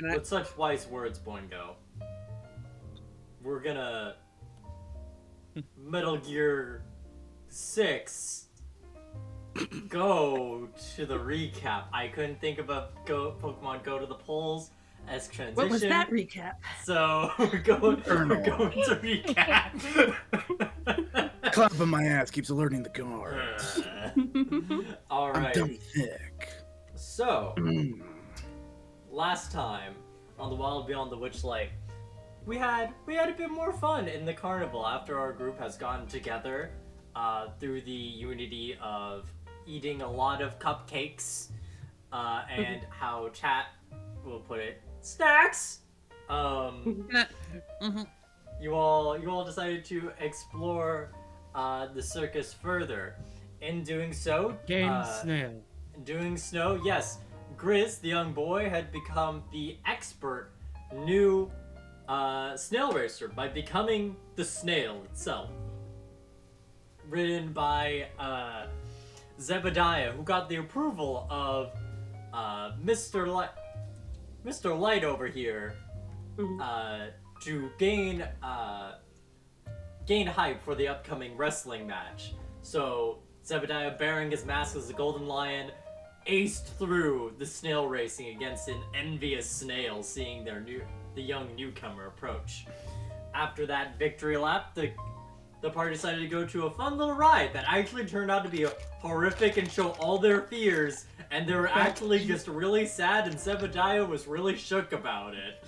with such wise words, Boingo, we're gonna Metal Gear 6 go to the recap. I couldn't think of Pokemon Go to the polls as transition. What was that recap? So we're going to recap. Clapping my ass keeps alerting the guards. All right. I'm dummy thick. So, last time on the Wild Beyond the Witchlight, we had a bit more fun in the carnival after our group has gotten together through the unity of eating a lot of cupcakes and how chat will put it, snacks. You all decided to explore the circus further. In doing so, doing snow, yes, Grizz, the young boy, had become the expert new snail racer by becoming the snail itself. Ridden by Zebediah, who got the approval of Mr. Light over here to gain hype for the upcoming wrestling match. So Zebediah, bearing his mask as a golden lion, aced through the snail racing against an envious snail, seeing the young newcomer approach. After that victory lap, the party decided to go to a fun little ride that actually turned out to be horrific and show all their fears, and they were actually just really sad, and Zebediah was really shook about it.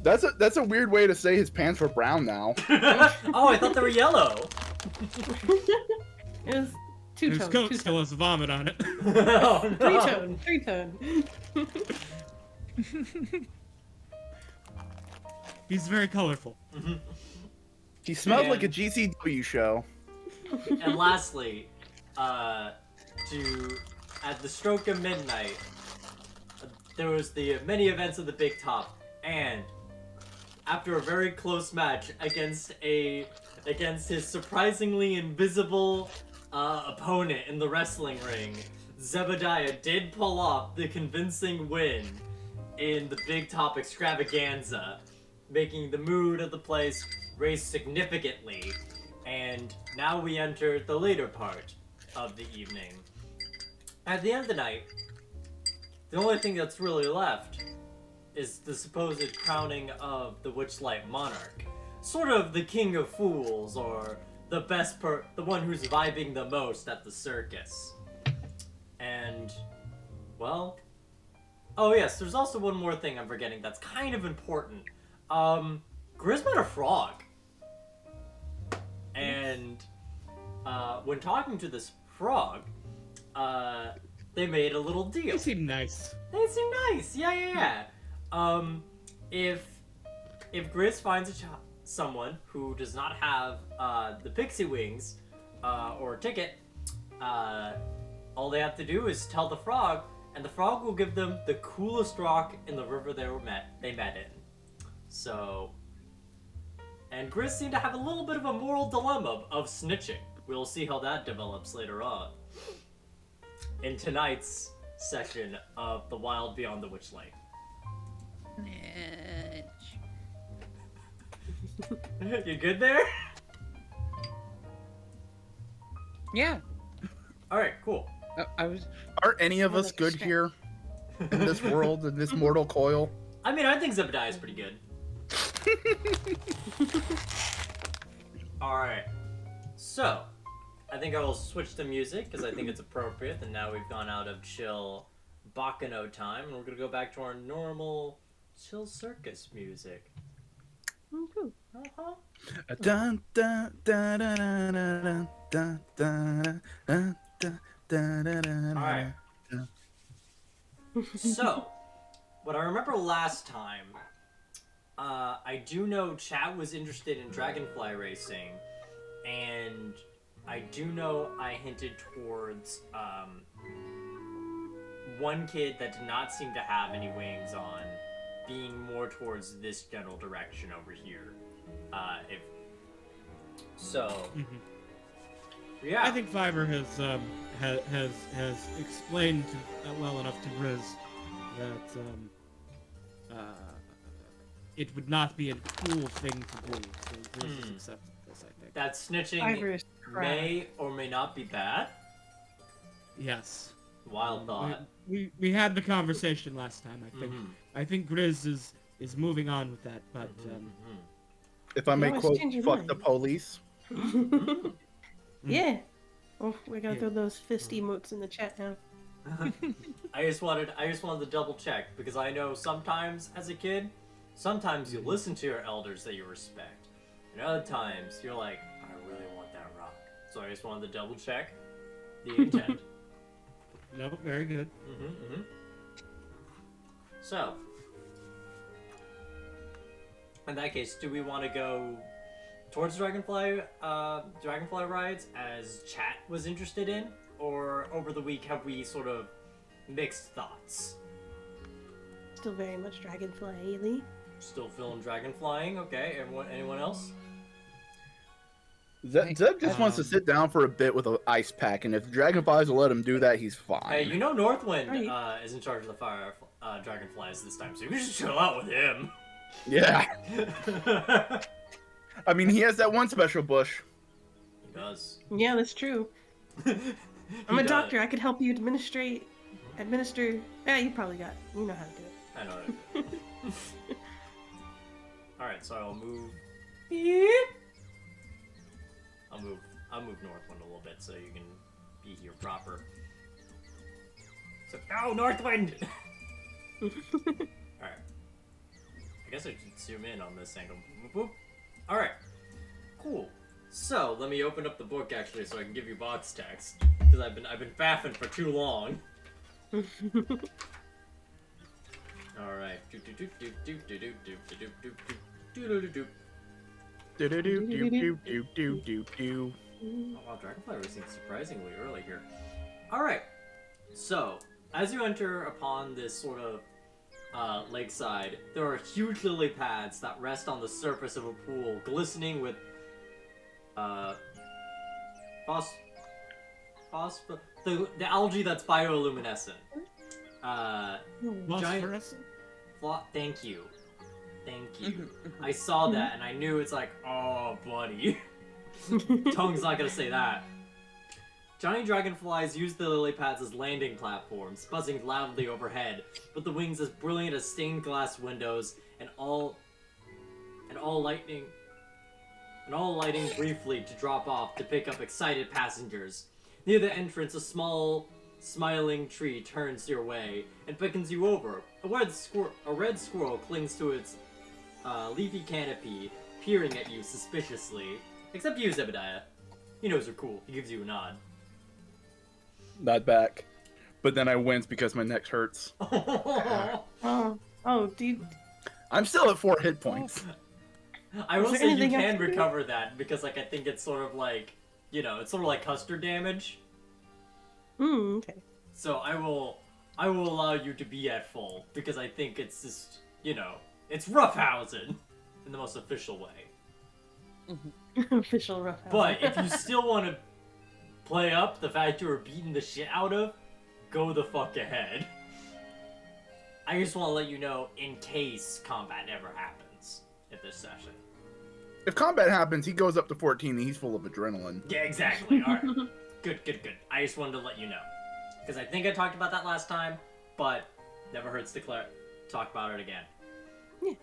That's a weird way to say his pants were brown now. Oh, I thought they were yellow. It was two-tone. His coat still has vomit on it. Oh, no. Three-tone. He's very colorful. He smelled like a GCW show. And lastly, at the stroke of midnight, there was the many events of the Big Top, and after a very close match against his surprisingly invisible opponent in the wrestling ring, Zebediah did pull off the convincing win in the Big Top extravaganza, making the mood of the place raise significantly. And now we enter the later part of the evening. At the end of the night, the only thing that's really left is the supposed crowning of the Witchlight monarch. Sort of the king of fools, or the one who's vibing the most at the circus. And, well... Oh yes, there's also one more thing I'm forgetting that's kind of important. Grizz met a frog. And, when talking to this frog, they made a little deal. They seem nice. Yeah. If Grizz finds someone who does not have the pixie wings or ticket, all they have to do is tell the frog, and the frog will give them the coolest rock in the river they met in. So, and Grizz seemed to have a little bit of a moral dilemma of snitching. We'll see how that develops later on in tonight's session of The Wild Beyond the Witchlight. You good there? Yeah. Alright, cool. Are any of us good here in this world, in this mortal coil? I mean, I think Zebediah is pretty good. Alright. So, I think I will switch to music because I think it's appropriate, and now we've gone out of chill Bacano time, and we're going to go back to our normal chill circus music. Dun, dun, dun, dun, dun, dun, dun, dun, dun, dun, dun. Alright. So, what I remember last time, I do know Chad was interested in Dragonfly racing, and I do know I hinted towards one kid that did not seem to have any wings on being more towards this general direction over here. Yeah. I think Fiverr has explained well enough to Grizz that it would not be a cool thing to do. So Grizz has accepted this, I think. That snitching Ivor's crap. may or may not be bad. Yes. Wild thought. We had the conversation last time. Mhm. I think Grizz is moving on with that, but If I You may always quote, change your fuck mind. the police. Yeah. Oh, we gotta Yeah. throw those fist emotes in the chat now. I just wanted to double check because I know sometimes as a kid, sometimes you listen to your elders that you respect, and other times you're like, I really want that rock. So I just wanted to double check the intent. no, very good. So, in that case, do we want to go towards Dragonfly rides as chat was interested in, or over the week have we sort of mixed thoughts? Still very much Dragonfly Lee. Still feeling Dragonflying? Okay. Anyone else? Zeb just wants to sit down for a bit with an ice pack, and if Dragonflies will let him do that, he's fine. Hey, you know Northwind Right. is in charge of the fire Dragonflies this time, so you should chill out with him. Yeah. He I mean, he has that one special bush. does. Yeah, that's true. I'm a doctor. I could help you administer. Yeah, you probably got. You know how to do it. I know what I do. Alright, so I'll move. I'll move Northwind a little bit so you can be here proper. So, no, Northwind! Alright. I guess I should zoom in on this angle. Alright. Cool. So, let me open up the book actually so I can give you box text. Because I've been faffing for too long. Alright. Do. Oh wow, Dragonfly Racing is surprisingly early here. Alright, so, as you enter upon this sort of lakeside, there are huge lily pads that rest on the surface of a pool, glistening with the algae that's bioluminescent. Phosphorescent? Thank you. I saw that and I knew it's like, oh, buddy. Tongue's not gonna say that. Giant dragonflies use the lily pads as landing platforms, buzzing loudly overhead, with the wings as brilliant as stained glass windows, and all lighting briefly to drop off to pick up excited passengers. Near the entrance, a small, smiling tree turns your way and beckons you over. A red squirrel clings to its leafy canopy, peering at you suspiciously. Except you, Zebediah. He knows you're cool. He gives you a nod. Nod back. But then I wince because my neck hurts. Oh, dude. I'm still at 4 hit points. I will Is there say you anything can else to do? recover that because, like, I think it's sort of like, it's sort of like custard damage. Okay. So I will allow you to be at full because I think it's just, it's roughhousing in the most official way. Official rough. But if you still want to play up the fact you were beating the shit out of, go the fuck ahead. I just want to let you know in case combat ever happens at this session. If combat happens, he goes up to 14 and he's full of adrenaline. Yeah, exactly. Alright. Good. I just wanted to let you know. Because I think I talked about that last time, but never hurts to talk about it again. Yeah.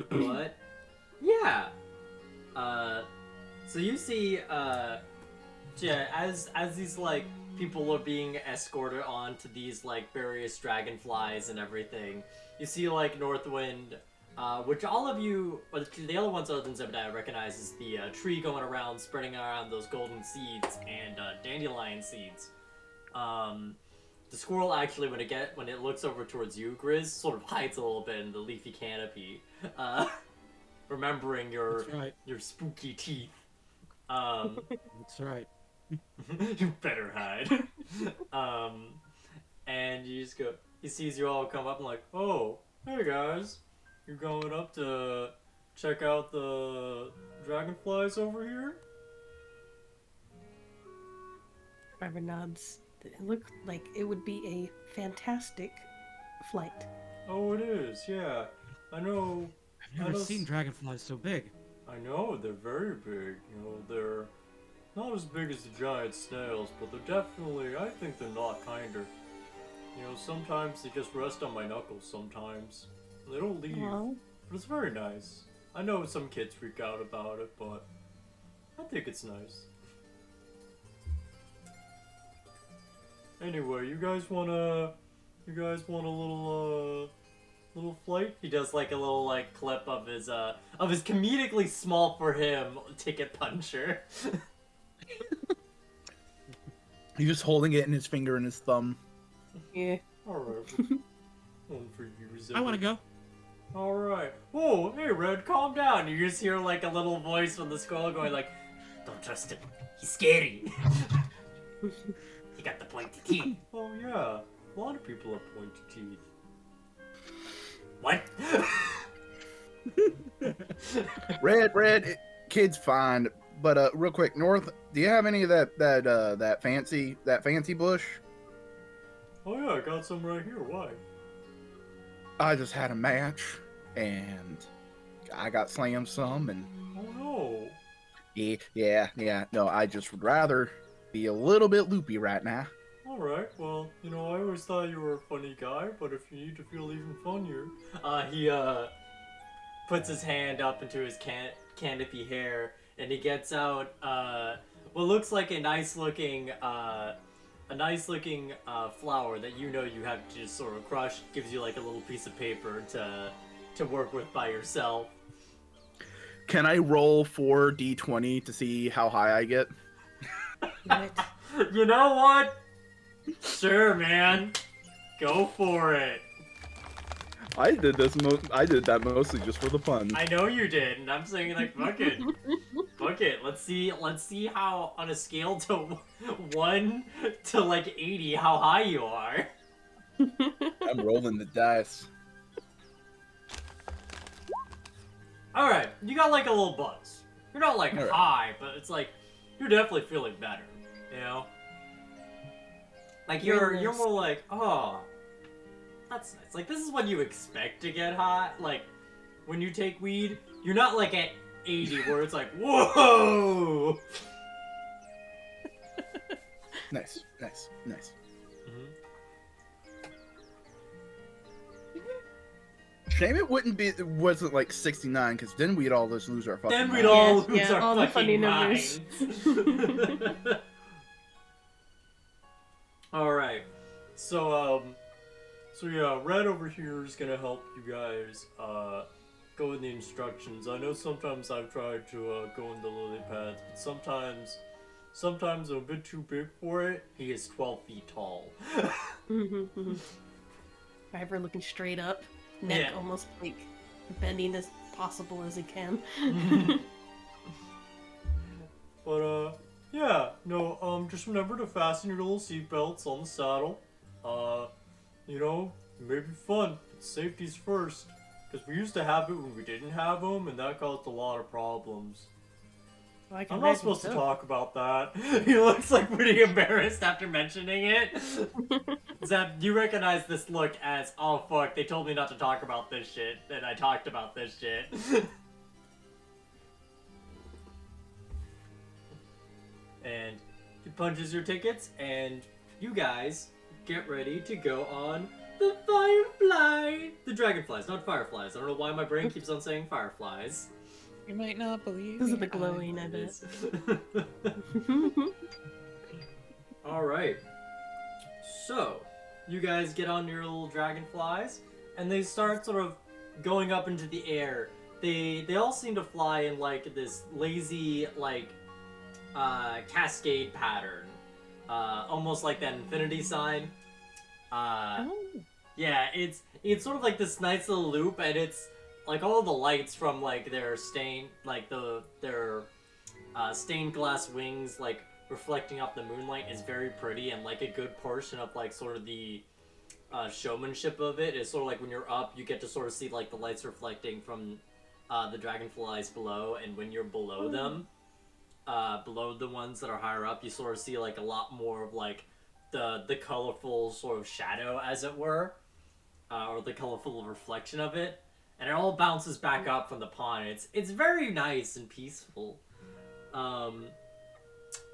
But, yeah. So you see, as these, like, people are being escorted onto these, like, various dragonflies and everything, you see, like, Northwind, which all of you, or the other ones other than Zebediah recognize is the tree going around, spreading around those golden seeds and dandelion seeds. The squirrel actually, when it looks over towards you, Grizz, sort of hides a little bit in the leafy canopy, remembering your That's right. your spooky teeth. That's right. You better hide. And you just go. He sees you all come up and like, oh, hey guys, you're going up to check out the dragonflies over here? Trevor nods It looked like it would be a fantastic flight. Oh, it is. Yeah, I know. I've never seen dragonflies so big. I know they're very big. You know, they're not as big as the giant snails, but they're definitely. I think they're not kinder. You know, sometimes they just rest on my knuckles. Sometimes they don't leave, Aw. but it's very nice. I know some kids freak out about it, but I think it's nice. Anyway, you guys want a little flight? He does like a little like clip of his comedically small for him ticket puncher. He's just holding it in his finger and his thumb. Yeah. Alright. One for you, I want to go. Alright. Whoa, hey Red, calm down. You just hear like a little voice from the scroll going like, don't trust him. He's scary. He got the pointy teeth. Oh yeah. A lot of people have pointy teeth. What? Red, kid's fine. But real quick, North, do you have any of that fancy bush? Oh yeah, I got some right here. Why? I just had a match, and I got slammed some, and Oh no. yeah. No, I just would rather be a little bit loopy right now. Alright, well, you know, I always thought you were a funny guy, but if you need to feel even funnier... He puts his hand up into his canopy hair, and he gets out, what looks like a nice looking flower that you know you have to just sort of crush. Gives you like a little piece of paper to work with by yourself. Can I roll 4d20 to see how high I get? You know what? Sure, man. Go for it. I did that mostly just for the fun. I know you did, and I'm saying like, fuck it. Fuck it. Let's see how on a scale to 1 to like 80 how high you are. I'm rolling the dice. Alright, you got like a little buzz. You're not like Alright. high, but it's like you're definitely feeling better, you know? Like you're more like, oh, that's nice. Like this is when you expect to get hot. Like when you take weed, you're not like at 80 where it's like, whoa. Nice. Shame it wasn't like 69, because then we'd all just lose our fucking Then we'd minds. all lose Yeah, our all the fucking funny numbers. minds. Alright. So yeah, Red over here is gonna help you guys go in the instructions. I know sometimes I've tried to go in the lily pads, but sometimes I'm a bit too big for it. He is 12 feet tall. Driver looking straight up, neck Yeah. almost like bending as possible as he can. But yeah, no, just remember to fasten your little seatbelts on the saddle. You know, it may be fun, but safety's first. Because we used to have it when we didn't have them, and that caused a lot of problems. I can I'm not imagine supposed to so. talk about that. He looks like pretty embarrassed after mentioning it. Zeb, you recognize this look as, oh fuck, they told me not to talk about this shit, and I talked about this shit. And he punches your tickets, and you guys get ready to go on the Firefly! The Dragonflies, not Fireflies. I don't know why my brain keeps on saying Fireflies. You might not believe Those are me, the glowing, I bet. Alright. So, you guys get on your little dragonflies, and they start sort of going up into the air. They all seem to fly in like this lazy, like, cascade pattern. Almost like that infinity sign. Yeah, it's sort of like this nice little loop, and it's like all the lights from like their stained stained glass wings like reflecting off the moonlight is very pretty, and like a good portion of like sort of the showmanship of it is sort of like when you're up you get to sort of see like the lights reflecting from the dragonflies below, and when you're below them, below the ones that are higher up, you sort of see like a lot more of like the colorful sort of shadow, as it were, or the colorful reflection of it, and it all bounces back up from the pond. It's very nice and peaceful. And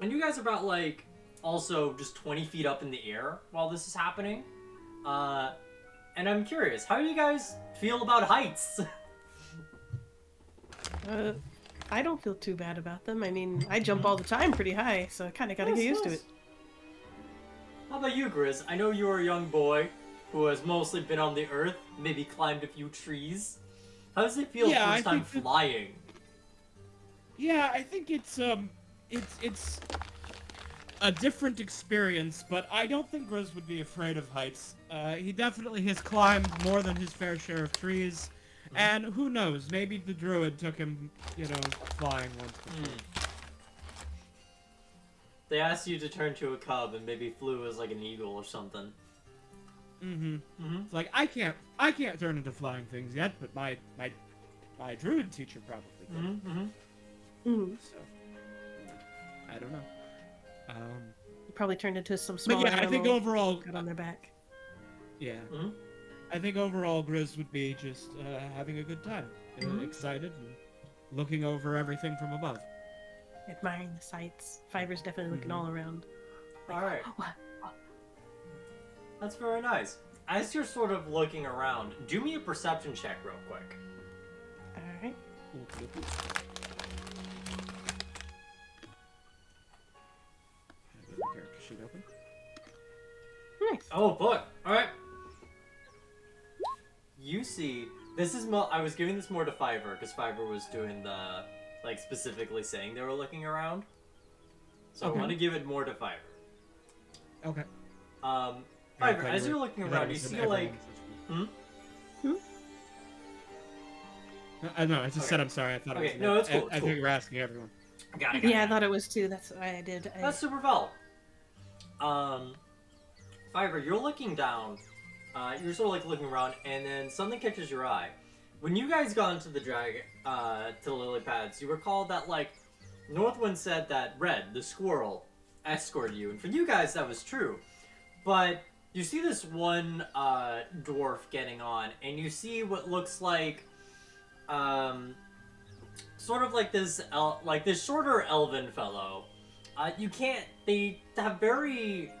you guys are about like also just 20 feet up in the air while this is happening. And I'm curious, how do you guys feel about heights? I don't feel too bad about them. I mean, I jump all the time pretty high, so I kind of got to get used to it. How about you, Grizz? I know you're a young boy who has mostly been on the earth, maybe climbed a few trees. How does it feel first time flying? Yeah, I think it's a different experience, but I don't think Grizz would be afraid of heights. He definitely has climbed more than his fair share of trees, and who knows, maybe the druid took him, flying once before. They asked you to turn to a cub and maybe flew as like an eagle or something. It's like, I can't turn into flying things yet, but my druid teacher probably could. So, I don't know. You probably turned into some small but yeah, I think overall got on their back. Yeah. I think overall Grizz would be just having a good time. Excited and looking over everything from above. Admiring the sights. Fiver's definitely looking all around. Like, Alright. What? That's very nice. As you're sort of looking around, do me a perception check real quick. Alright. Character sheet open. Nice. Oh, book. Alright. You see, this is I was giving this more to Fiverr, because Fiverr was doing the, like, specifically saying they were looking around. So I want to give it more to Fiverr. Okay. Fiverr, as you're looking around, you see, like... I know, I just said I'm sorry, I thought Okay, it was... no, it's cool, I think you were asking everyone. Got it. Yeah, I thought it was too. That's why I did. That's super valid. Fiverr, you're looking down. You're sort of like looking around, and then something catches your eye. When you guys got into the to the lily pads, you recall that like Northwind said that Red, the squirrel, escorted you, and for you guys that was true. But you see this one dwarf getting on, and you see what looks like sort of like this shorter elven fellow. They have very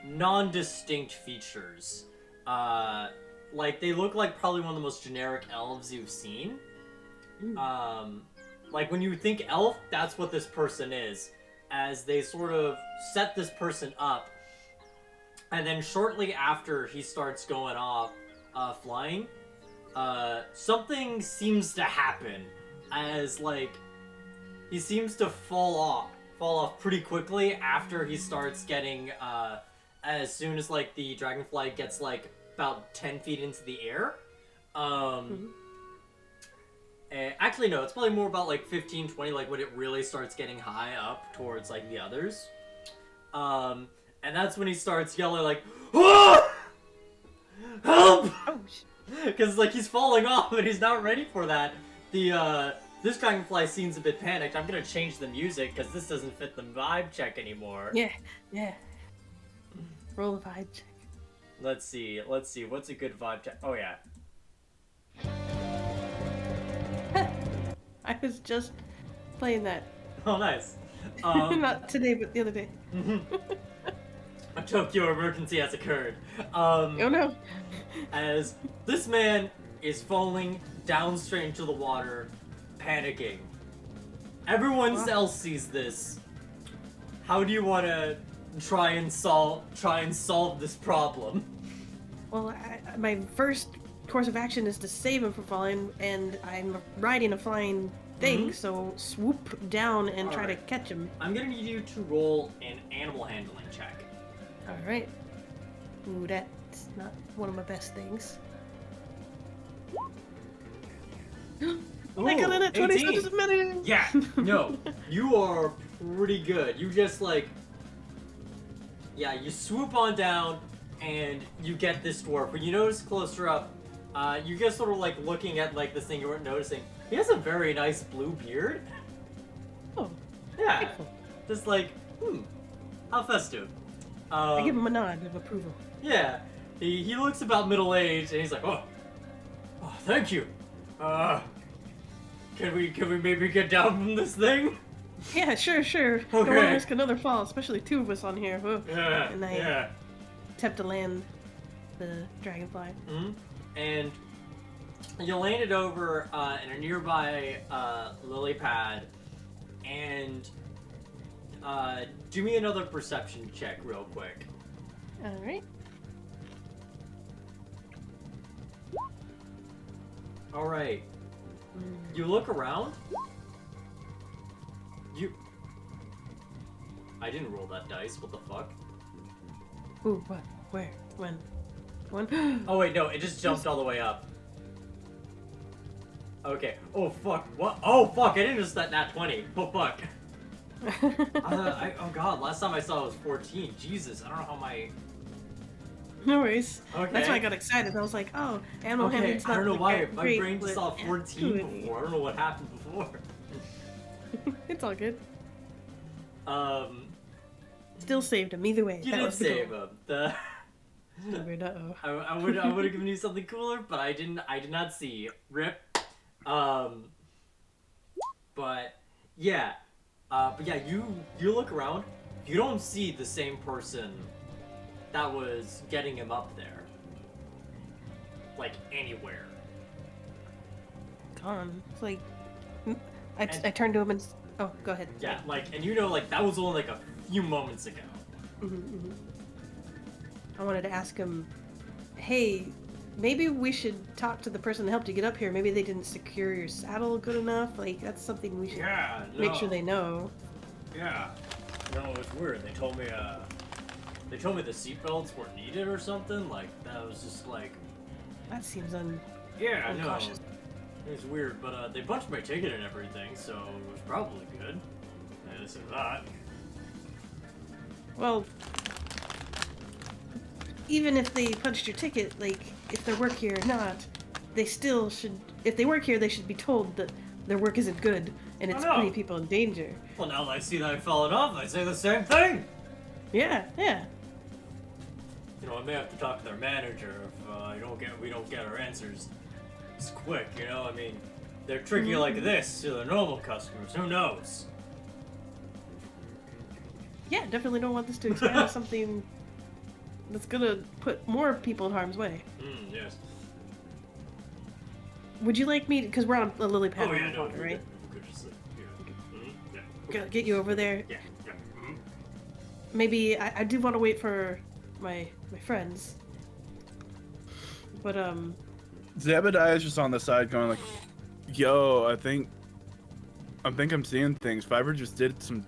non-distinct features. Like they look like probably one of the most generic elves you've seen. Like when you think elf, that's what this person is. As they sort of set this person up, and then shortly after he starts going off, flying, something seems to happen. As like he seems to fall off pretty quickly after he starts getting as soon as like the dragonfly gets like about 10 feet into the air. Actually no, it's probably more about like 15, 20, like when it really starts getting high up towards like the others. And that's when he starts yelling like, "Ah! Help!" Because like he's falling off and he's not ready for that. This dragonfly seems a bit panicked. I'm gonna change the music because this doesn't fit the vibe check anymore. Yeah. Roll a vibe check. Let's see. What's a good vibe check? Oh yeah. I was just playing that. Oh nice. Not today, but the other day. A Tokyo emergency has occurred. Oh no. As this man is falling down straight into the water, panicking. Everyone else sees this. How do you want to try and solve this problem? Well, my first course of action is to save him from falling, and I'm riding a flying thing, so swoop down and try to catch him. I'm gonna need you to roll an animal handling check. Alright. Ooh, that's not one of my best things. I got in at 20 18. cents a minute! Yeah, no, you are pretty good. You just like, you swoop on down and you get this dwarf. When you notice closer up, you get sort of like looking at like this thing you weren't noticing. He has a very nice blue beard. Oh, Yeah, cool. just like, how festive. I give him a nod of approval. Yeah, he looks about middle aged, and he's like, oh, thank you. Can we maybe get down from this thing? Yeah, sure. Don't want to risk another fall, especially two of us on here. Whoa. Yeah, And I attempt to land the dragonfly. Mm-hmm. And you land it over in a nearby lily pad, and do me another perception check real quick. All right. All right. You look around. I didn't roll that dice. What the fuck? Ooh, what? Where? When? Oh wait, no, it just jumped all the way up. Okay. Oh fuck. What? Oh fuck! I didn't just set nat 20. Oh fuck. Oh god, last time I saw it was 14. Jesus, I don't know how my. No worries. Okay. That's why I got excited. I was like, oh, animal handling's I not don't know like why that my great, brain just but saw 14 yeah, before. I don't know what happened before. It's all good. You Still saved him either way. That did was the save goal. him. The. Stupid, uh-oh. I would have given you something cooler, but I did not see. Rip. But yeah. You look around. You don't see the same person that was getting him up there. Like anywhere. Gone. It's like I turned to him and oh, go ahead. Yeah, and that was only like a few moments ago. Mm-hmm. I wanted to ask him, hey, maybe we should talk to the person that helped you get up here. Maybe they didn't secure your saddle good enough. Like, that's something we should make sure they know. Yeah. No, it's weird. They told me the seatbelts weren't needed or something. Like, that was just like. That seems Yeah, I know. uncautious. It's weird, but they punched my ticket and everything, so it was probably good. And this is that. Well, even if they punched your ticket, like, if they work here or not, they still should. If they work here, they should be told that their work isn't good and it's putting people in danger. Well, now that I see that I've fallen off, I say the same thing. Yeah. You know, I may have to talk to their manager if we don't get our answers. It's quick, you know. I mean, they're tricky like this to their normal customers. Who knows? Yeah, definitely don't want this to expand to something that's gonna put more people in harm's way. Yes. Would you like me to, because we're on a lily pad, Oh yeah, no, water, right? we could just yeah. Get you over there. Yeah. Maybe I do want to wait for my friends. But Zebediah's just on the side going like, yo, I think I'm seeing things. Fiverr just did some